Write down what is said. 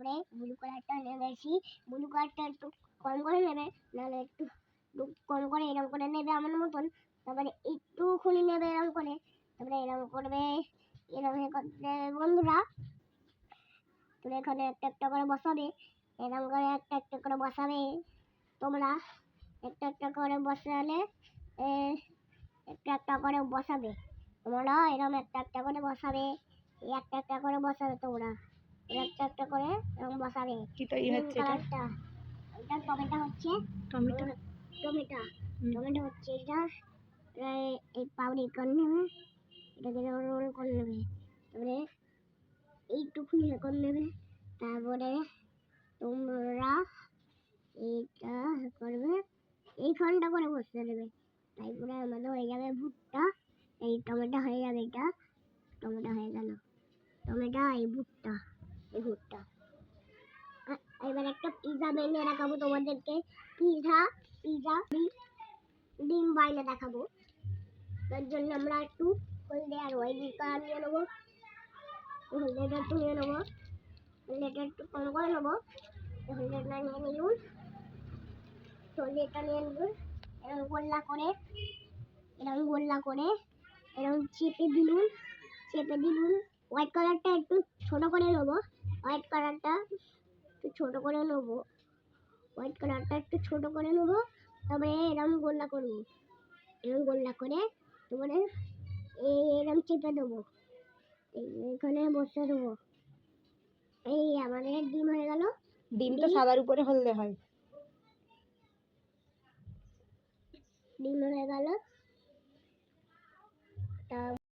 তারপরে ব্লু কালারটা নেবেছি, ব্লু কালারটা একটু কম করে নেবে, নাহলে একটু কম করে এরকম করে নেবে আমার মতন। তারপরে একটুখানি নেবে এরকম করে, তারপরে এরকম করবে, এরকম করতে বন্ধুরা। তুমি এখানে একটা একটা করে বসাবে, এরকম করে একটা একটা করে বসাবে তোমরা। একটা একটা করে বসালে একটা একটা করে বসাবে তোমরা, এরকম একটা একটা করে বসাবে, একটা একটা করে বসাবে তোমরা, একটা একটা করে এরকম বসাবে। কি তৈরি হচ্ছে এটা? এটা টমেটো হচ্ছে, টমেটো টমেটো টমেটো হচ্ছে এটা। এই পাউডার করে নেবে, এটাকে রোল করে নেবে, তারপরে এইটুকুনি করে নেবে। তারপরে তোমরা এইটা করবে, এইখানটা করে বসতে দেবে। তারপরে আমাদের হয়ে যাবে ভুট্টা। এই টমেটো হয়ে যাবে, এটা টমেটো হয়ে গেল, টমেটো এই ভুট্টা, এই ভুট্টা। এবার একটা পিজা বেলে দেখাবো তোমাদেরকে, পিজা পিজা ডিম বাইলে দেখাবো। তার জন্য আমরা একটু হলদে আর হোয়াইট কালার নিয়ে নেবো, হলদেটা একটু নিয়ে নেবো, হলদেটা একটু কম করে নেবো, হলদেটা নিয়ে নিলুন, হলদেটা নিয়ে নিলুন। এরকম গোল্লা করে, এরকম গোল্লা করে এরকম চেপে দিলুন, চেপে দিলুন। হোয়াইট কালারটা একটু ছোট করে নেবো, হোয়াইট কালারটা একটু ছোট করে নেবো, হোয়াইট কালারটা একটু ছোট করে নেবো। তারপরে এরকম গোল্লা করবো, এরকম গোল্লা করে তারপরে এরকম চেপে দেবো, এখানে বসে দেবো। এই আমাদের ডিম হয়ে গেল। ডিম তো সাদার উপরে হলদে হয়। ডিম হয়ে গেল। তা